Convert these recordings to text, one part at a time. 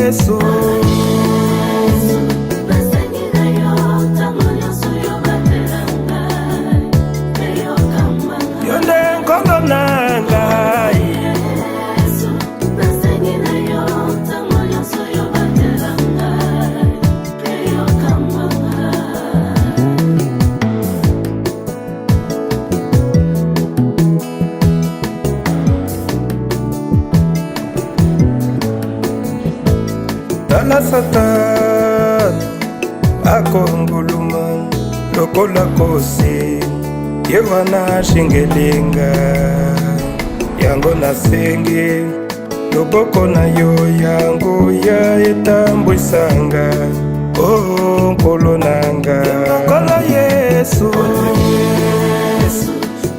Yesu. Yonde nkondo nangai Tala Satan akonguluma lokola kosi yewana shingelinga yango nasengi loboko na yo yango ya etambwisanga o nkolo nanga nkolo Yesu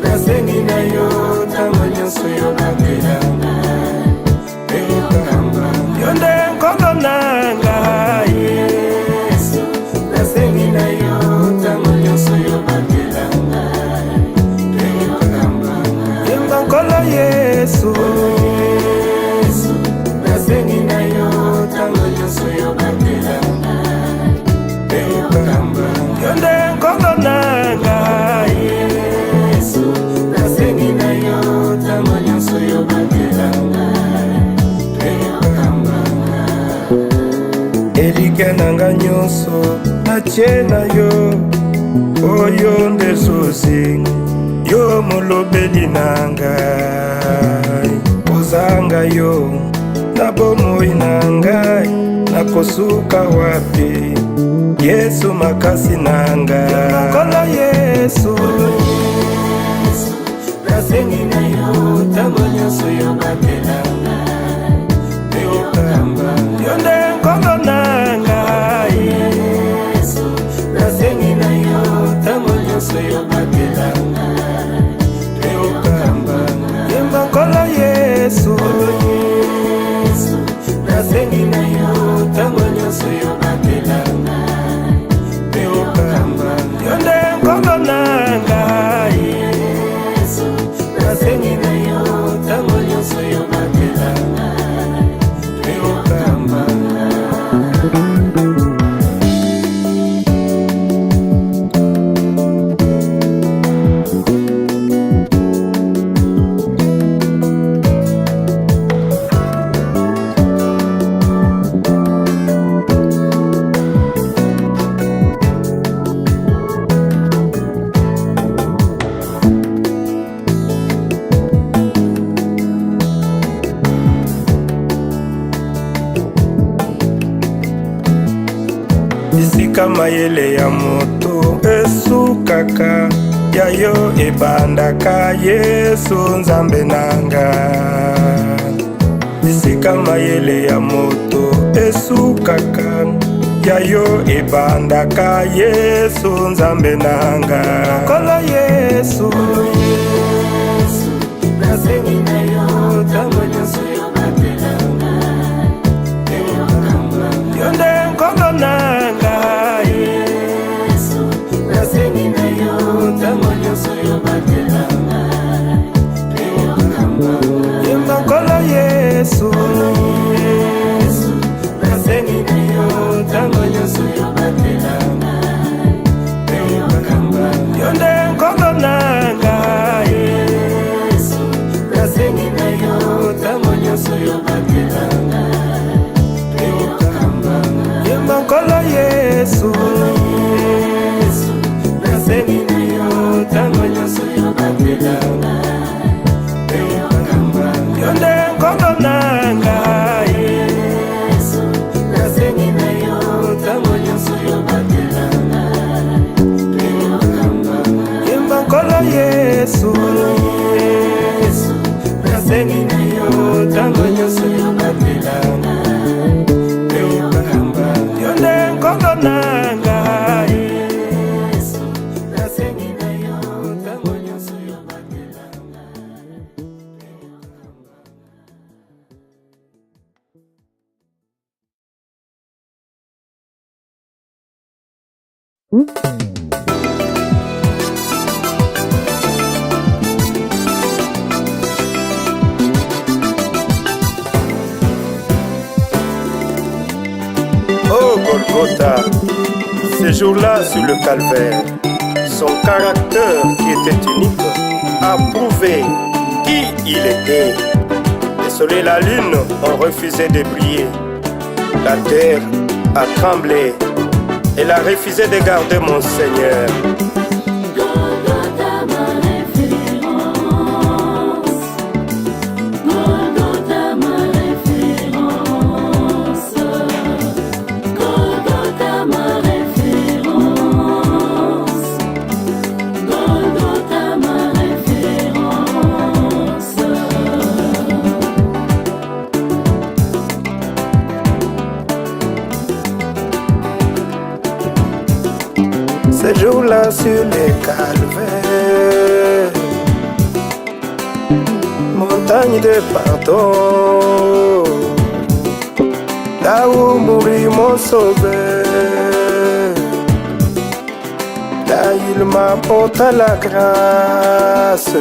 nasengi na yo ntango nyonso yo batelanga yonde nkolo nanga Yesu nasengi na yo ntango nyonso yo batelanga yemba nkolo Yesu nasengi na yo ntango nyonso yo batelanga yonde nkolo nanga Yesu nasengi na yo ntango nyonso yo batelanga erike nanga nyonso natie na yo oyo nde susi yo molobeli nanga kozanga yo na bomoi na ngai nakosuka wapi Yesu makasi nanga nkolo Yesu nasengi na yo ntango nyonso yo batelanga yonde nkolo nanga Yesu nasengi na yo ntango nyonso yo batelanga yemba nkolo Yesu nasengi na yo ntango nyonso yo batelanga yonde nkolo nanga Yesu nasengi na yo ntango nyonso yo batelanga Isika mayele ya moto esukaka ya yo ebandaka Yesu nzambe nanga Isika mayele ya moto esukaka ya yo ebandaka Yesu nzambe nanga nkolo Yesu nasengi na yo ntango nyonso yo batelanga yonde nkolo nanga Yesu nasengi na yo ntango nyonso yo batelanga yemba nkolo Yesu nasengi na yo ntango nyonso yo batelanga yonde nkolo nanga Yesu nasengi na yo ntango nyonso yo batelanga yemba nkolo Yesu nasengi na yo ntango nyonso yo batelanga yonde nkolo nanga Yesu nasengi na yo ntango nyonso yo batelanga yemba nkolo Yesu nasengi na yo ntango nyonso yo batelanga yonde nkolo nanga Yesu nasengi na yo ntango nyonso yo batelanga Golgotha. Ce jour-là sur le calvaire, son caractère qui était unique a prouvé qui il était. Le soleil et la lune ont refusé de briller. La terre a tremblé. Elle a refusé de garder mon Seigneur. Golgotha, ma référence. Golgotha, ma référence. Golgotha, ma référence. Golgotha, ma référence. Ce jour-là sur les calvaires, montagne de pardon, là où mourit mon sauveur, là il m'apporte la grâce.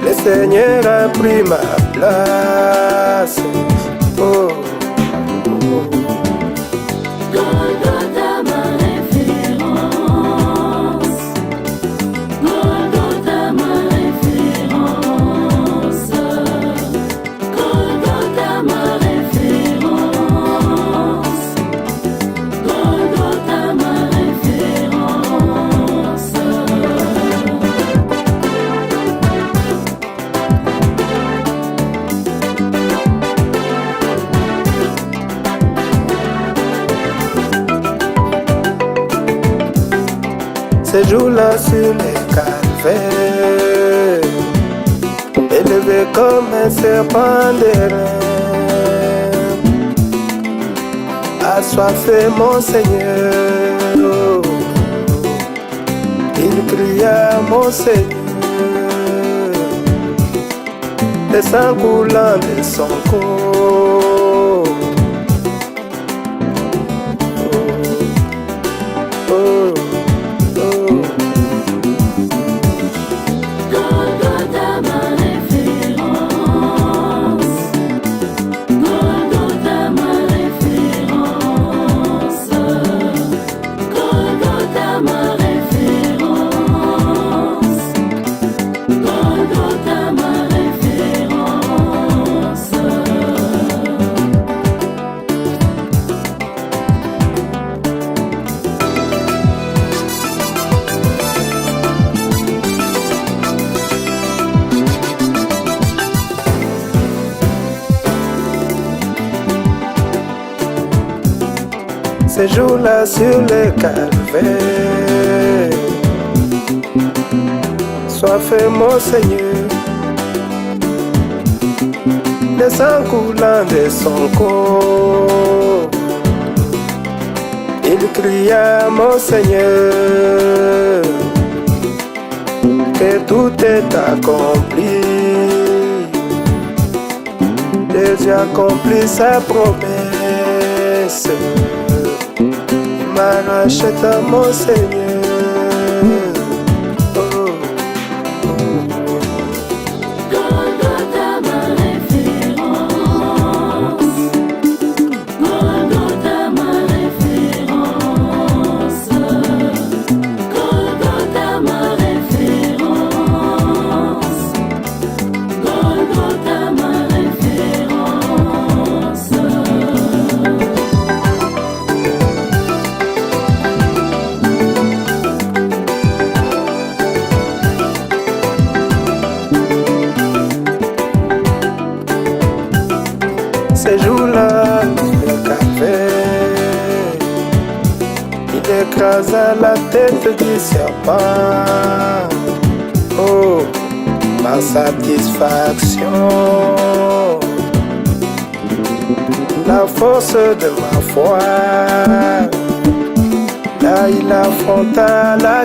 Le Seigneur a pris ma place. Oh, oh. Golgotha, ma référence. Golgotha, ma référence. Golgotha, ma référence. Golgotha, ma référence. Ce jour-là sur les calvaires, élevé comme un serpent d'airain, assoiffé mon Seigneur, oh, il cria mon Seigneur, le sang coulant de son corps. Oh, oh. Golgotha, ma référence. Golgotha, ma référence. Golgotha, ma référence. Golgotha, ma référence. Ce jour-là sur le calvaire, soifé mon Seigneur, le sang coulant de son corps, il cria mon Seigneur, que tout est accompli. Jésus accomplit sa promesse. Il m'arrache à mon Seigneur. Oh, oh. Golgotha, ma référence. Golgotha, ma référence. Golgotha, ma référence. Golgotha, ma référence. Ce jour-là, le calvaire, il écrasa la tête du serpent. Oh, ma satisfaction, la force de ma foi. Là, il affronta la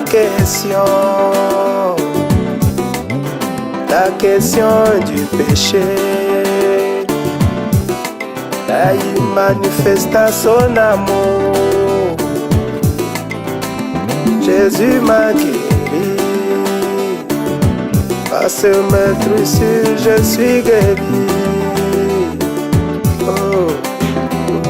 question du péché. Là, il manifesta son amour. Jésus m'a guéri. Par ce maître, je suis guéri. Oh, oh.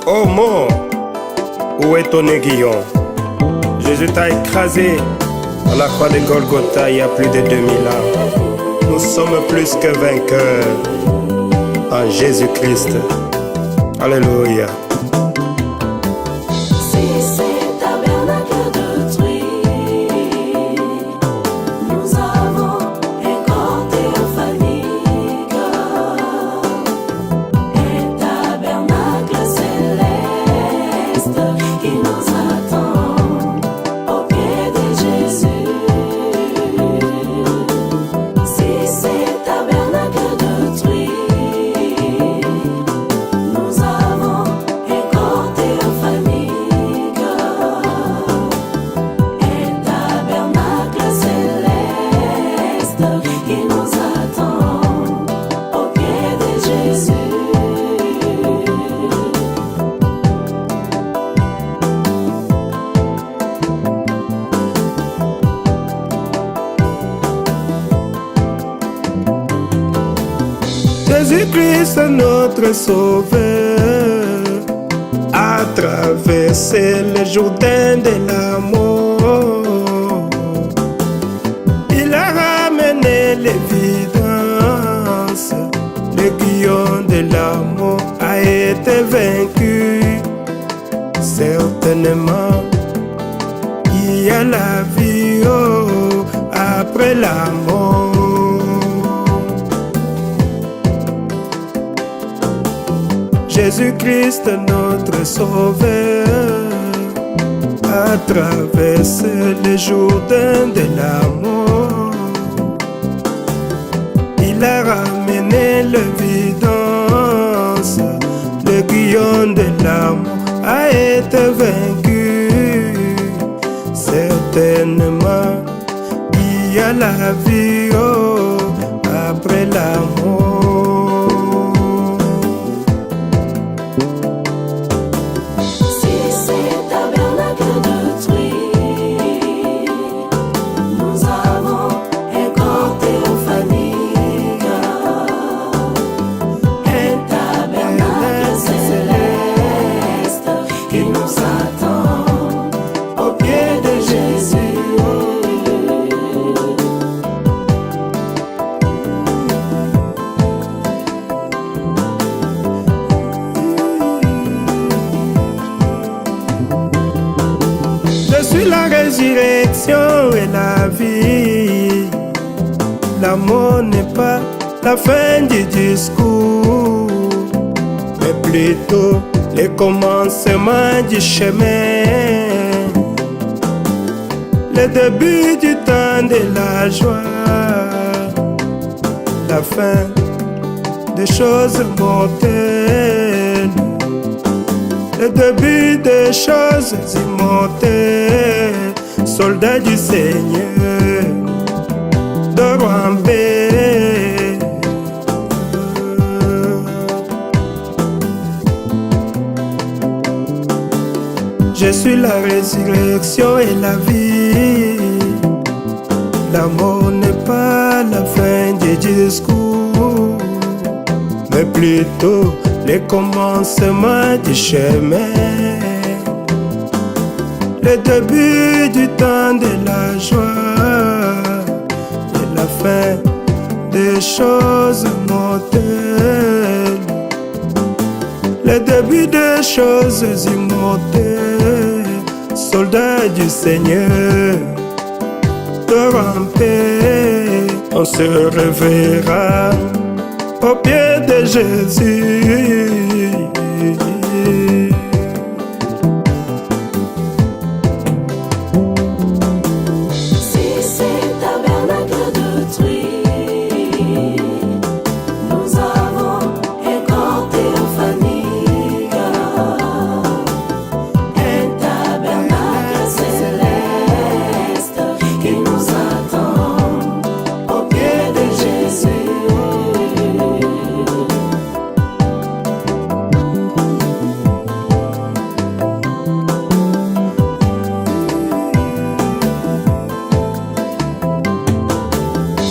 Oh mort, où est ton aiguillon? Jésus t'a écrasé à la croix de Golgotha il y a plus de 2000 ans. Nous sommes plus que vainqueurs en Jésus-Christ. Alléluia. Jésus-Christ, notre Sauveur, a traversé le Jourdain de l'amour. Il a ramené l'évidence. L'aiguillon de l'amour a été vaincu. Certainement, il y a la vie après la mort. Jésus-Christ, notre Sauveur, a traversé le Jourdain de l'amour. Il a ramené l'évidence. L'aiguillon de l'amour a été vaincu. Certainement, il y a la vie après la mort. Je suis la résurrection et la vie. L'amour n'est pas la fin du discours, mais plutôt le commencement du chemin, le début du temps de la joie, la fin des choses mortelles, le début des choses immortelles. Soldat du Seigneur, dors en paix. Je suis la résurrection et la vie. L'amour n'est pas la fin du discours, mais plutôt le commencement du chemin, le début du temps de la joie et la fin des choses mortelles, le début des choses immortelles. Soldat du Seigneur, dors en paix, on se reverra au pied de Jésus.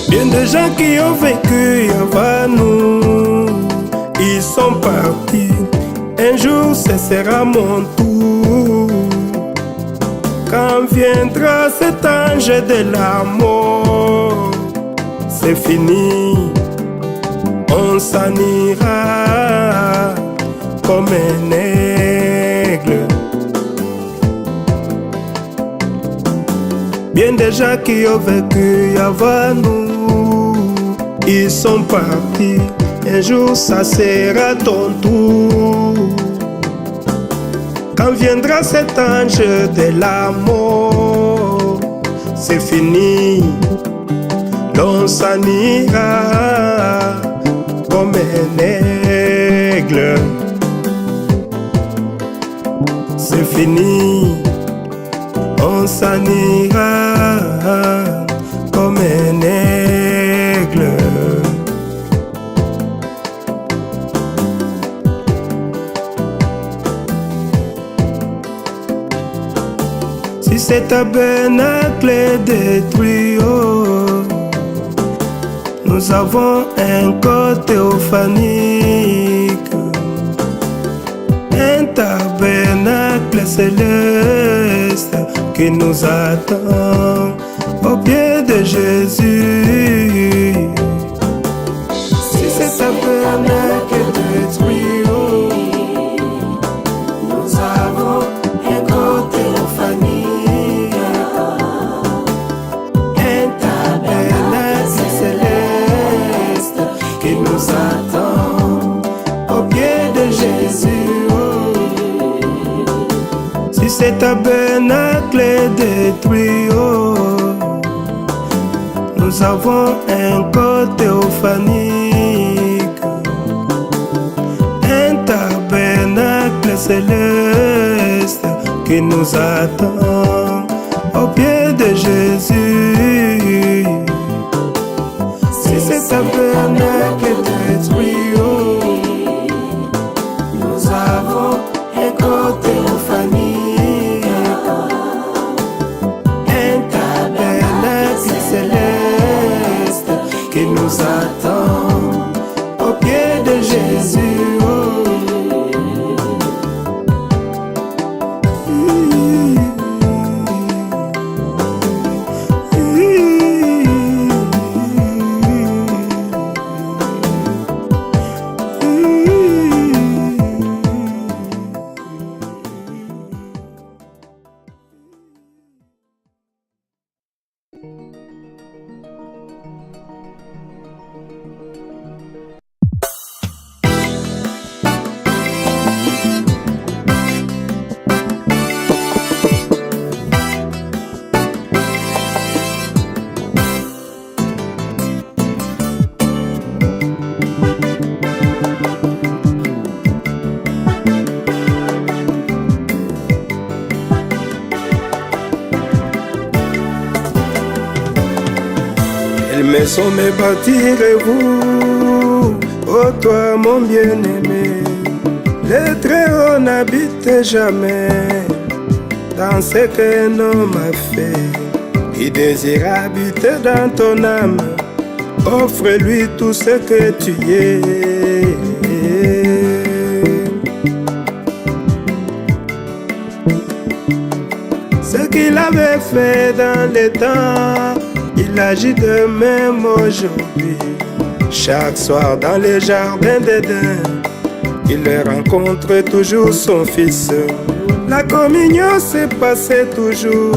Bien des gens qui ont vécu avant nous, ils sont partis Un jour ce sera mon tour. Quand viendra cet ange de la mort, c'est fini, on s'en ira comme un aigle. Bien des gens qui ont vécu avant nous, ils sont partis. Un jour ça sera ton tour. Quand viendra cet ange de la mort, c'est fini, l'on s'en ira comme un aigle. C'est fini, on s'en ira comme un aigle. Si cet tabernacle est détruit, oh, nous avons un corps théophanique, un tabernacle céleste qui nous attend au pied de Jésus. Si cet tabernacle est détruit, oh, nous avons un corps théophanique, nous attend au pied de Jésus. Oh. Si cet tabernacle est détruit, oh, nous avons un corps théophanique, un tabernacle céleste qui nous attend au pied de Jésus. Si cet tabernacle est détruit, oh, nous avons un corps théophanique, un tabernacle céleste qui nous attend au pied de Jésus. Oh. Quelle maison me bâtirez-vous, ô toi mon bien-aimé? Le Très-Haut n'habite jamais dans ce qu'un homme a fait. Il désire habiter dans ton âme, offre-lui tout ce que tu es. Ce qu'il avait fait dans le temps, il agit de même aujourd'hui. Chaque soir dans le jardin d'Éden, il rencontre toujours son fils. La communion s'est passée toujours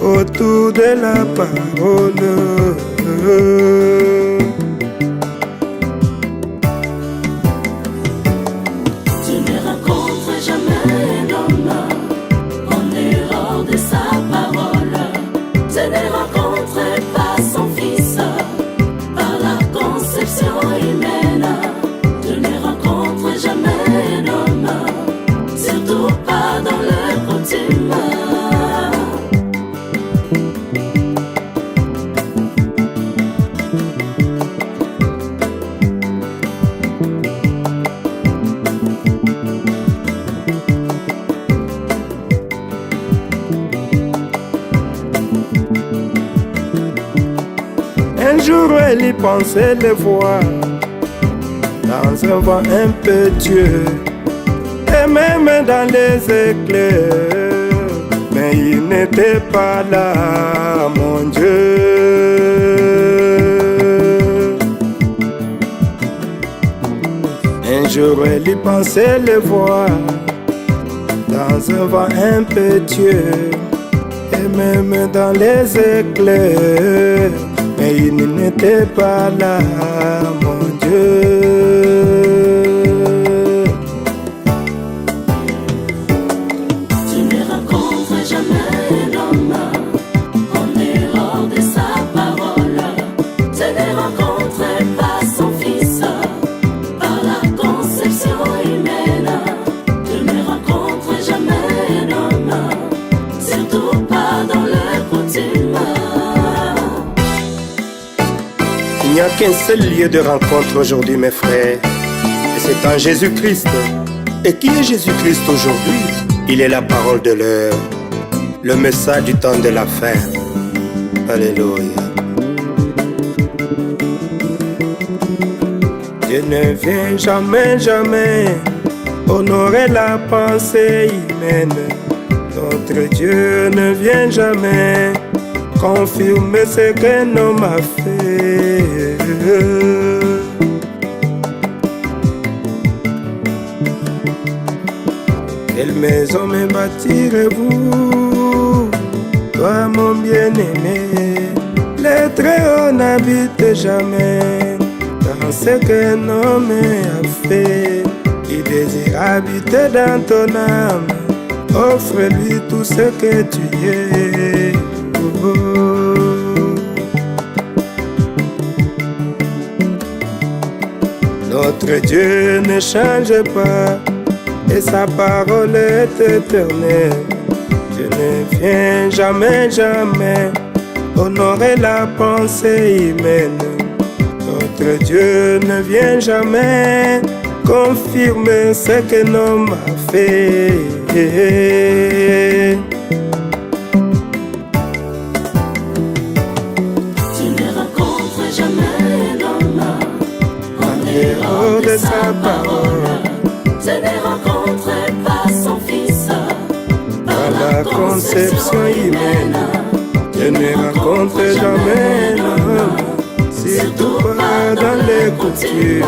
autour de la parole. Tu ne rencontres jamais un homme en dehors de sa parole. Tu ne rencontres pas son fils par la conception humaine. Tu ne rencontres jamais un homme, surtout pas dans le coutume. Un jour elle y pensait le voir dans un vent impétueux. et même dans les éclairs, mais il n'était pas là, mon Dieu. Un jour elle y pensait les voir dans un vent impétueux et même dans les éclairs, mais il n'était pas là, mon Dieu. Tu ne rencontres jamais un homme en dehors de sa parole. Tu ne rencontres pas son fils par la conception humaine. Tu ne rencontres jamais un homme, surtout pas dans le coutume. Il n'y a qu'un seul lieu de rencontre aujourd'hui, mes frères, et c'est en Jésus-Christ. Et qui est Jésus-Christ aujourd'hui? Il est la parole de l'heure, le message du temps de la fin. Alléluia. Dieu ne vient jamais, jamais honorer la pensée humaine. Notre Dieu ne vient jamais confirmer ce qu'un homme a fait. Quelle maison me bâtirez-vous, toi mon bien-aimé? Les Très-Hauts n'habitent jamais dans ce qu'un homme a fait. Il désire habiter dans ton âme, offre-lui tout ce que tu es. Notre Dieu ne change pas et sa parole est éternelle. Dieu ne vient jamais, jamais honorer la pensée humaine. Notre Dieu ne vient jamais confirmer ce qu'un homme a fait. Tu ne rencontres jamais un homme en dehors de sa parole. Tu ne rencontres pas son fils par la conception humaine. Je ne rencontre jamais l'homme, surtout pas dans les coutumes.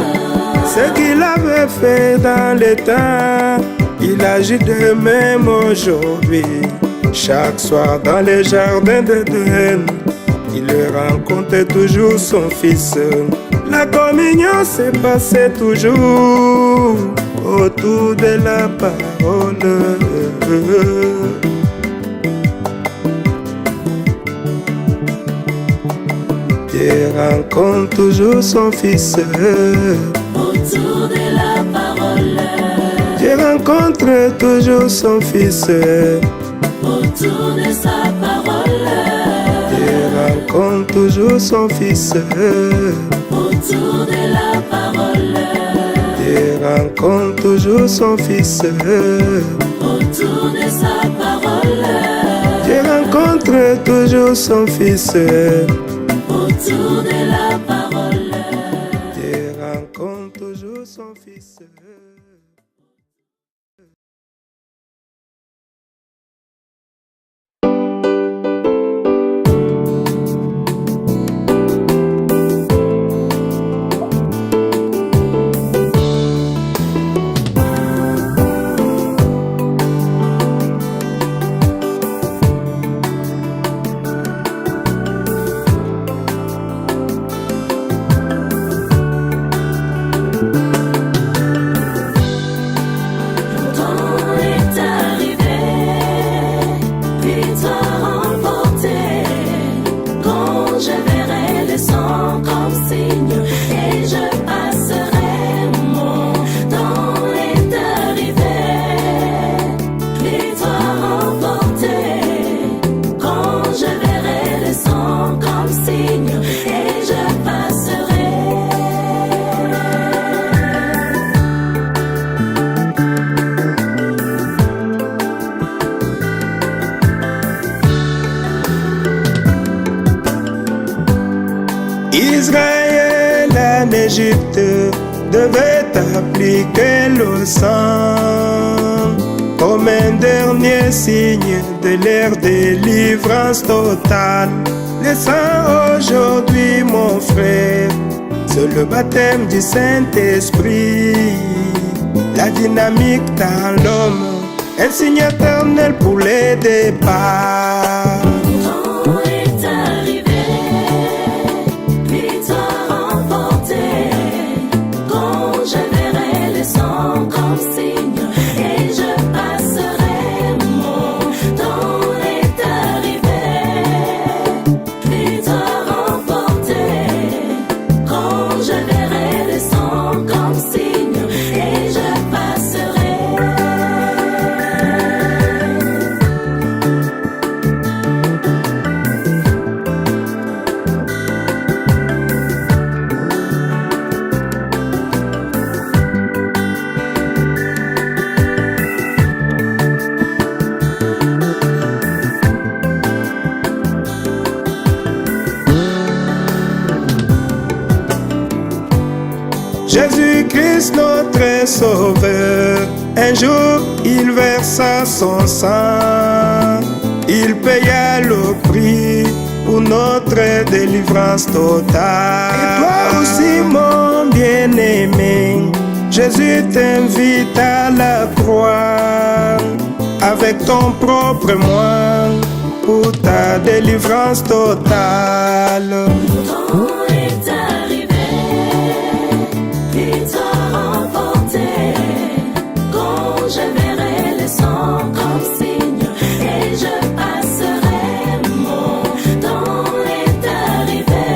Ce qu'il avait fait dans le temps, il agit de même aujourd'hui. Chaque soir dans les jardins d'Éden, il rencontre toujours son fils. La communion s'est passée toujours autour de la parole. Dieu rencontre toujours son fils. Autour de la parole. Dieu rencontre toujours son fils. Autour de sa parole. Dieu rencontre toujours son fils. Autour de la parole. Dieu rencontre toujours son fils. Autour de sa parole. Dieu rencontre toujours son fils. Autour de la parole. Dieu rencontre toujours son fils. Israël en Égypte devait appliquer le sang. premier signe de leur délivrance totale. Le sang aujourd'hui, mon frère, c'est le baptême du Saint-Esprit. La dynamique dans l'homme, un signe éternel pour les départs. Ton temps est arrivé, victoire remportée. Quand je verrai le sang comme signe, et je passerai. Mon temps est arrivé, victoire remportée. Quand je verrai le sang comme signe, et je passerai. Jésus-Christ notre Sauveur, un jour il versa son sang. Il paya le prix pour notre délivrance totale. Et toi aussi mon bien-aimé, Jésus t'invite à la croix avec ton propre moi pour ta délivrance totale. Ton temps est arrivé, victoire remportée. Quand je verrai le sang comme signe, et je passerai. Mon temps est arrivé,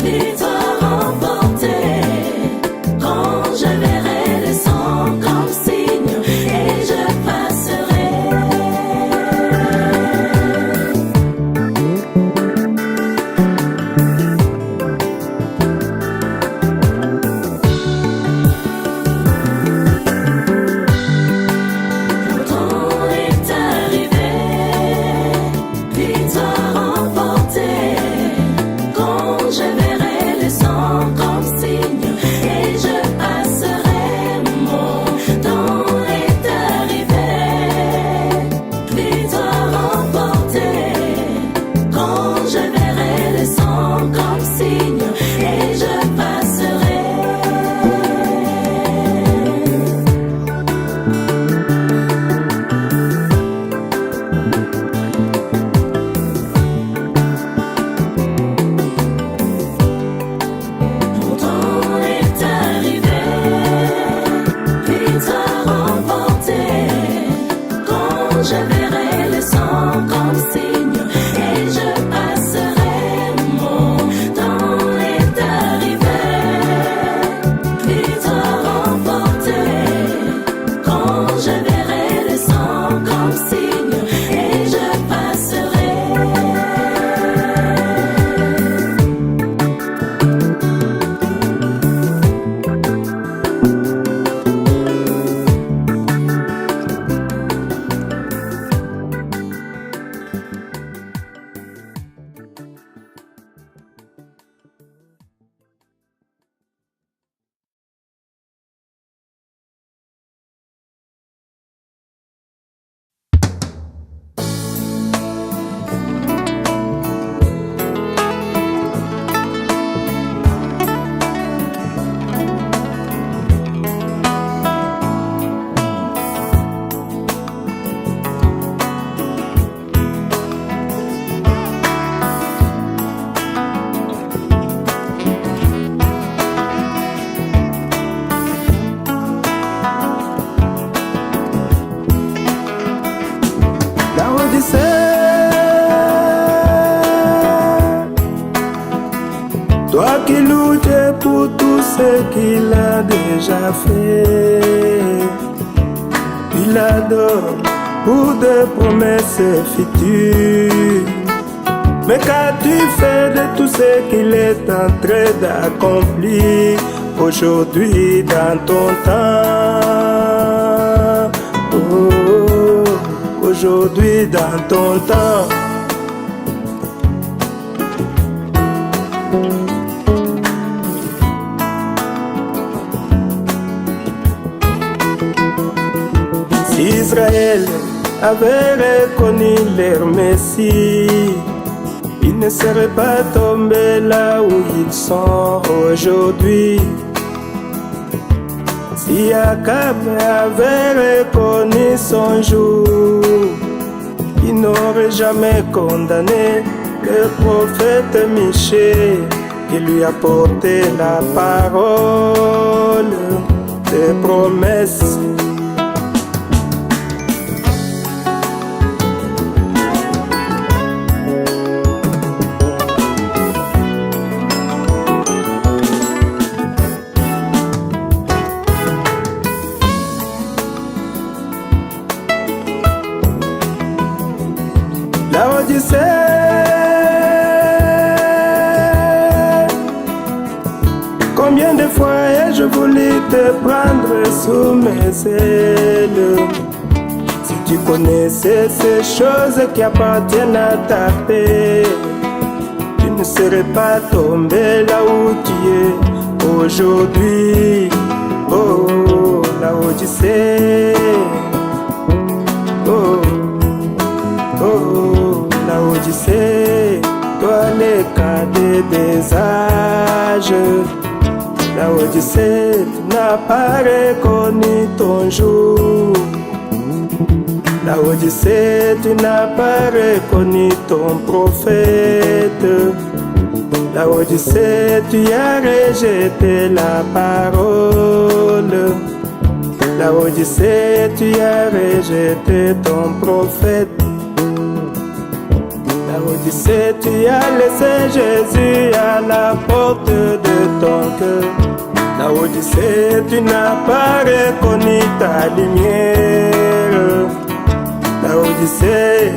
victoire remportée. Quand je verrai le sang comme signe, et je passerai. Mon temps est arrivé, victoire remportée. Quand je verrai le sang comme signe, et je passerai. Mon temps est arrivé, victoire remportée. Quand je verrai le sang comme signe, et je passerai. Mon temps est arrivé, victoire remportée. Quand je verrai le sang comme signe, et je passerai. Mon temps est arrivé, victoire remportée. Quand je verrai le sang comme signe, et je passerai. Toi qui luttes pour tout ce qu'il a déjà fait, il adore pour des promesses futures. Mais qu'as-tu fait de tout ce qu'il est en train d'accomplir aujourd'hui dans ton temps? Oh, aujourd'hui dans ton temps. Israël avait reconnu leur Messie, ils ne seraient pas tombés là où ils sont aujourd'hui. Si Akab avait reconnu son jour, il n'aurait jamais condamné le prophète Michée qui lui a porté la parole des promesses. La Odyssée, combien de fois ai-je voulu te prendre sous mes ailes? Si tu connaissais ces choses qui appartiennent à ta paix, tu ne serais pas tombé là où tu es aujourd'hui. Oh, la Odyssée. Oh, oh, la Odyssée, toi les cadets des âges. La Odyssée, tu n'as pas reconnu ton jour. La Odyssée, tu n'as pas reconnu ton prophète. La Odyssée, tu as rejeté la parole. La Odyssée, tu as rejeté ton prophète. La Odyssée, tu as laissé Jésus à la porte de ton cœur. La Odyssée, tu n'as pas reconnu ta lumière. La Odyssée,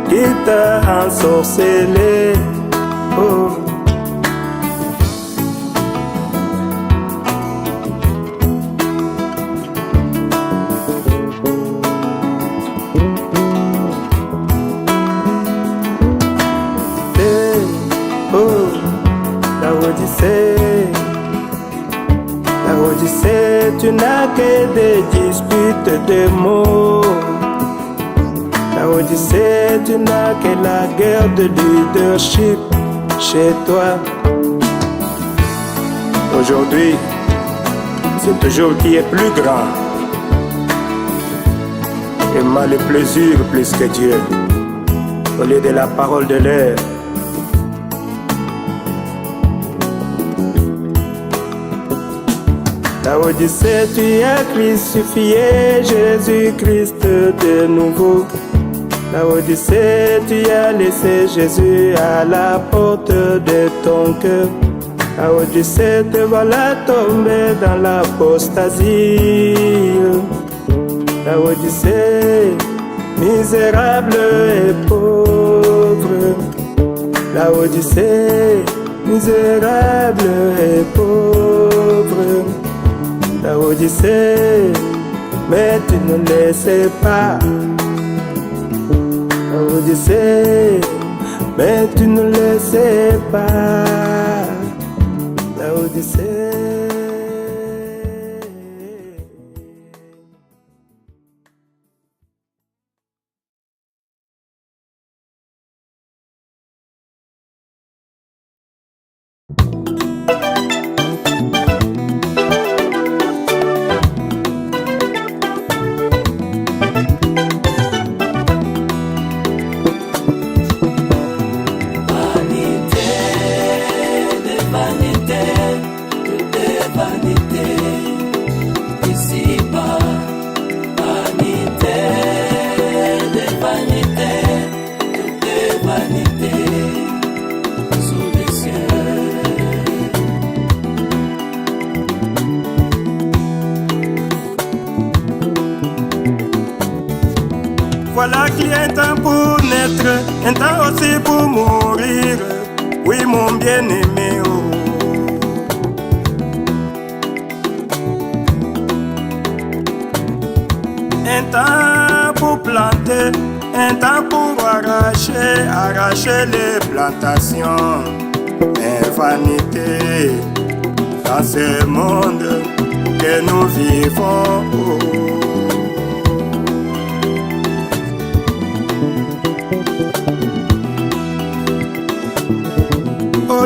qui t'a ensorcelé. Oh. La Odyssée, tu n'as que des disputes de mots. La Odyssée, tu n'as que la guerre de leadership chez toi. Aujourd'hui, c'est toujours qui est plus grand. Et mal le plaisir plus que Dieu. Au lieu de la parole de l'air. La Odyssée, tu as crucifié Jésus-Christ de nouveau. La Odyssée, tu as laissé Jésus à la porte de ton cœur. La Odyssée, te voilà tombé dans l'apostasie. La Odyssée, misérable et pauvre. La Odyssée, misérable et pauvre. La Odyssée, mais tu ne le sais pas. La Odyssée, mais tu ne le sais pas. La Odyssée. Voilà qu'il y a un temps pour naître, un temps aussi pour mourir. Oui, mon bien-aimé, oh. Un temps pour planter, un temps pour arracher les plantations. Mais vanité dans ce monde que nous vivons. Oh.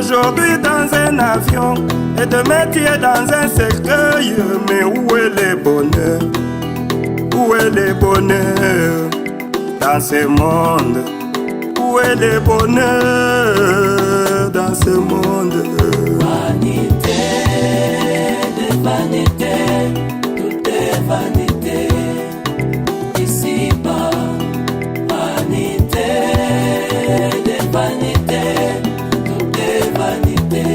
Aujourd'hui dans un avion et demain tu es dans un cercueil. Mais où est le bonheur? Où est le bonheur dans ce monde? Où est le bonheur dans ce monde? Vanité de vanité, tout est vanité. Ici-bas, vanité de vanité, tout est vanité.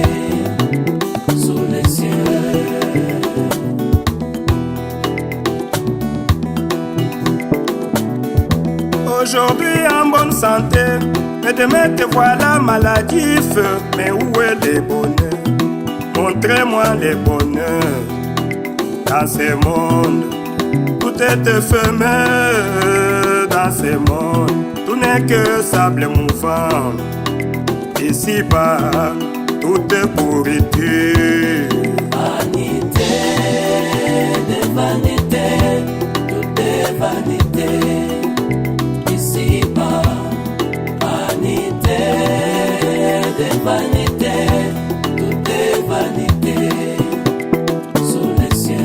Sous les cieux. Aujourd'hui en bonne santé, mais demain te voilà maladif. Mais où est le bonheur? Montrez-moi le bonheur dans ce monde. Tout est éphémère dans ce monde. Tout n'est que sable mouvant. Ici-bas, tout est pourriture. Vanité de vanité, tout est vanité. Ici-bas, vanité de vanité, tout est vanité. Sous les cieux.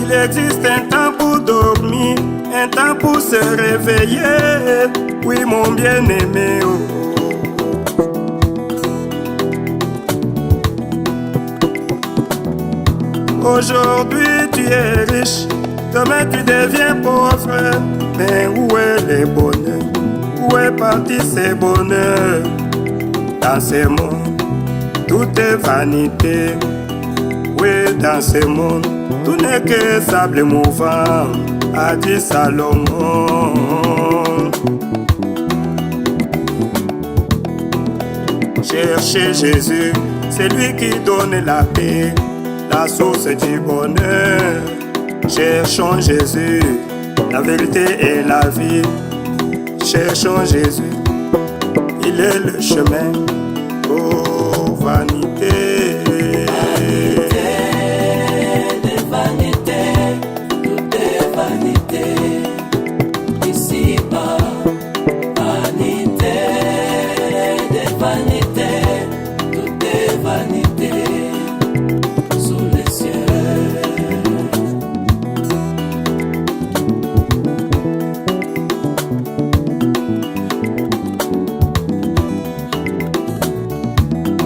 Il existe un temps pour dormir, un temps pour se réveiller. Oui, mon bien-aimé. Oh. Aujourd'hui tu es riche, demain tu deviens pauvre. Mais où est le bonheur? Où est parti ce bonheur? Dans ce monde, tout est vanité. Oui, dans ce monde, tout n'est que sable mouvant, a dit Salomon. Cherchez Jésus, c'est lui qui donne la paix, la source du bonheur. Cherchons Jésus, la vérité et la vie. Cherchons Jésus, il est le chemin. Oh, vanité.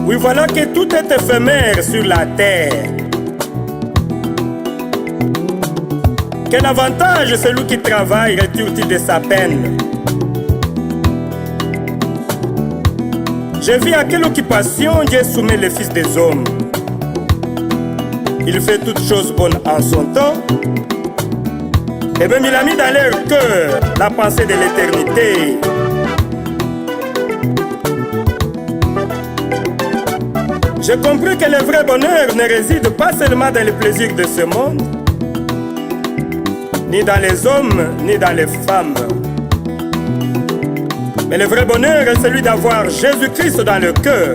Oui, voilà que tout est éphémère sur la terre. Quel avantage celui qui travaille retire-t-il de sa peine? J'ai vu à quelle occupation Dieu soumet le Fils des hommes. Il fait toutes choses bonnes en son temps. Et même il a mis dans leur cœur la pensée de l'éternité. J'ai compris que le vrai bonheur ne réside pas seulement dans les plaisirs de ce monde, ni dans les hommes, ni dans les femmes. Mais le vrai bonheur est celui d'avoir Jésus-Christ dans le cœur,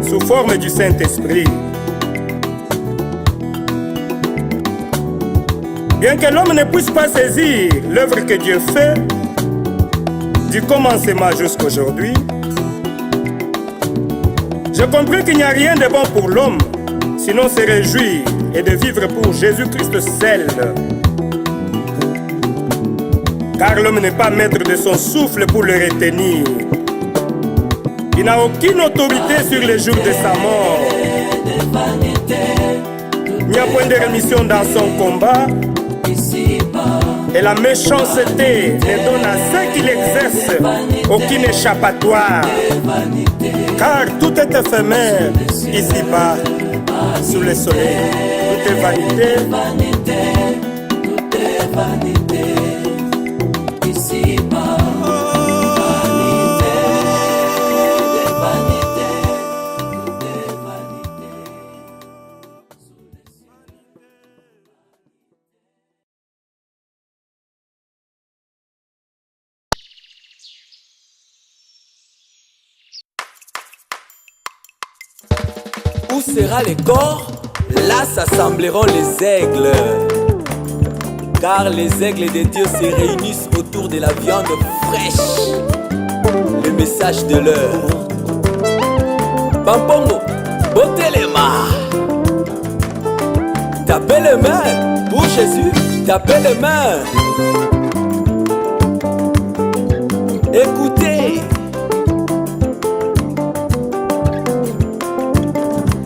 sous forme du Saint-Esprit. Bien que l'homme ne puisse pas saisir l'œuvre que Dieu fait, du commencement jusqu'aujourd'hui, j'ai compris qu'il n'y a rien de bon pour l'homme, sinon se réjouir et de vivre pour Jésus-Christ seul. Car l'homme n'est pas maître de son souffle pour le retenir. Il n'a aucune autorité sur les jours de sa mort. Il n'y a point de rémission dans son combat. Et la méchanceté ne donne à ceux qui l'exercent aucune échappatoire. Car tout est éphémère ici-bas, sous le soleil. Tout est vanité. Où sera les corps? Là s'assembleront les aigles. Car les aigles de Dieu se réunissent autour de la viande fraîche. Le message de l'heure. Bampongo, Botelema. Tapez les mains pour Jésus. Tapez les mains. Écoutez.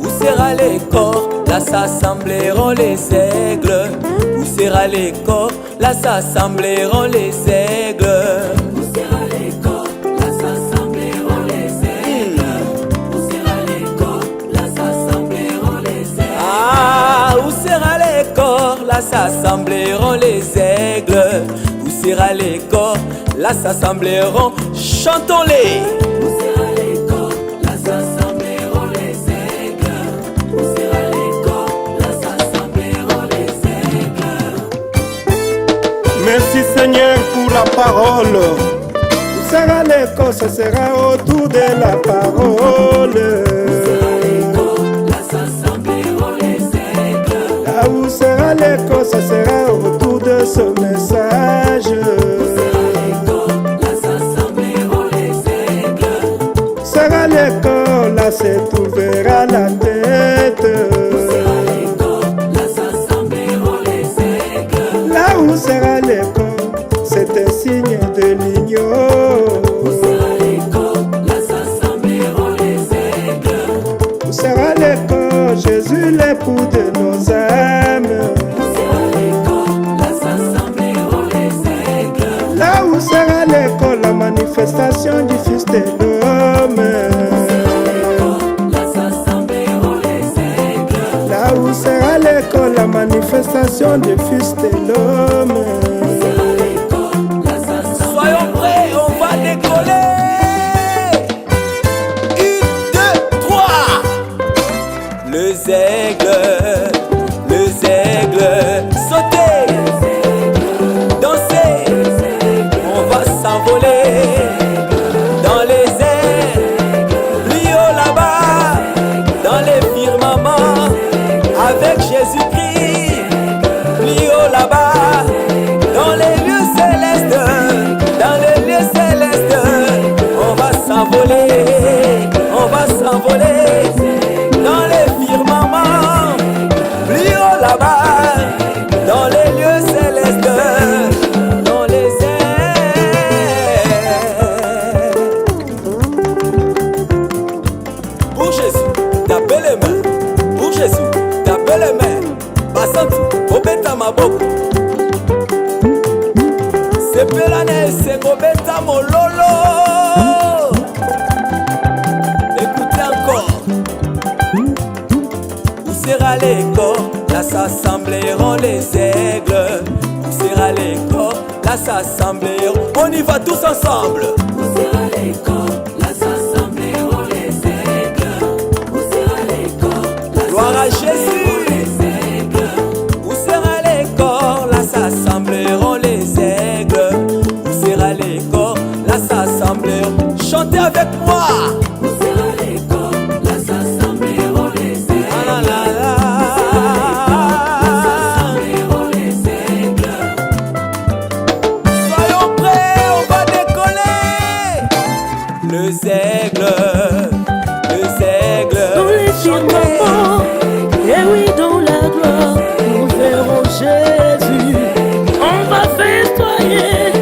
Où sera les corps? Là s'assembleront les aigles. Où sera les corps? Là s'assembleront les aigles. Où sera les corps? Là s'assembleront les aigles. Où sera les corps? Là s'assembleront les aigles. Ah, où sera les corps? Là s'assembleront les aigles. Où sera les corps? Là s'assembleront. Chantons-les. Où sera les corps? Là s'assembleront les aigles. Où sera les corps? Là s'assembleront les aigles. Merci Seigneur pour la parole. Où sera l'écho? Ce sera autour de la parole. Où sera les corps? Là s'assembleront les aigles. Là où sera l'écho? Ce sera autour de ce message. Où sera les corps? Là s'assembleront les aigles. Sera l'écho? Là se trouvera la tête. Où sera les corps? Là s'assembleront les aigles. Là où sera l'écho? C'est un signe de l'union. Où sera les corps? Là s'assembleront les aigles. Où sera l'écho? Jésus l'époux de nos âmes. Où sera les corps? Là s'assembleront les aigles. Là où sera l'écho? La manifestation du Fils de l'homme. Là s'assembleront les aigles. Là où sera l'écho? La manifestation du Fils de l'homme. Soyons prêts, on va décoller. 1, 2, 3. Les aigles, sautez, dansez, on va s'envoler dans les airs, plus haut là-bas, dans les firmaments, avec Jésus-Christ, plus haut là-bas, dans les lieux célestes, on va s'envoler, dans les firmaments, plus haut là-bas, dans les lieux célestes, dans les airs. Pour Jésus, tapez les mains. Pour Jésus, tapez les mains. Basantu, obeta maboko. Sepelane, sekobeta mololo. Écoutez encore. Où sera les corps? Là s'assembleront les aigles. Où sera les corps? Là s'assembleront. On y va tous ensemble. Où sera les corps? Là s'assembleront les aigles. Où sera les corps? Là Gloire à Jésus. les aigles. Où sera les corps? Là s'assembleront les aigles. Où sera les corps? Là s'assembleront. Chantez avec moi. Où sera les corps? Là s'assembleront les aigles. Ah là là là. S'assembleront les aigles. Soyons prêts, on va décoller. Les aigles, Dans les firmaments, et oui dans la gloire, nous verrons Jésus. On va festoyer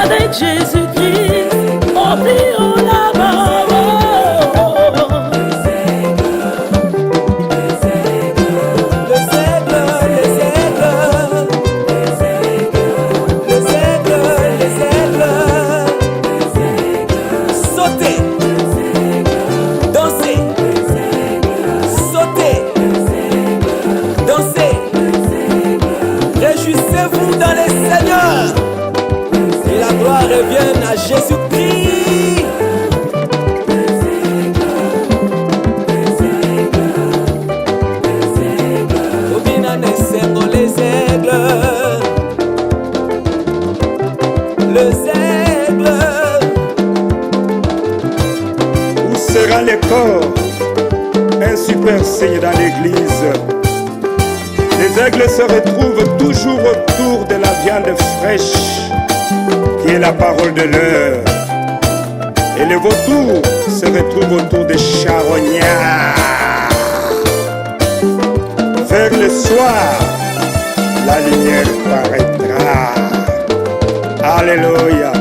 avec Jésus-Christ, au plus haut là-bas. Sautez, dansez, sautez, dansez. Réjouissez-vous dans les Seigneurs. Et la gloire revienne enseigne dans l'église. Les aigles se retrouvent toujours autour de la viande fraîche, qui est la parole de l'heure. Et les vautours se retrouvent autour des charognards. Vers le soir, la lumière paraîtra. Alléluia.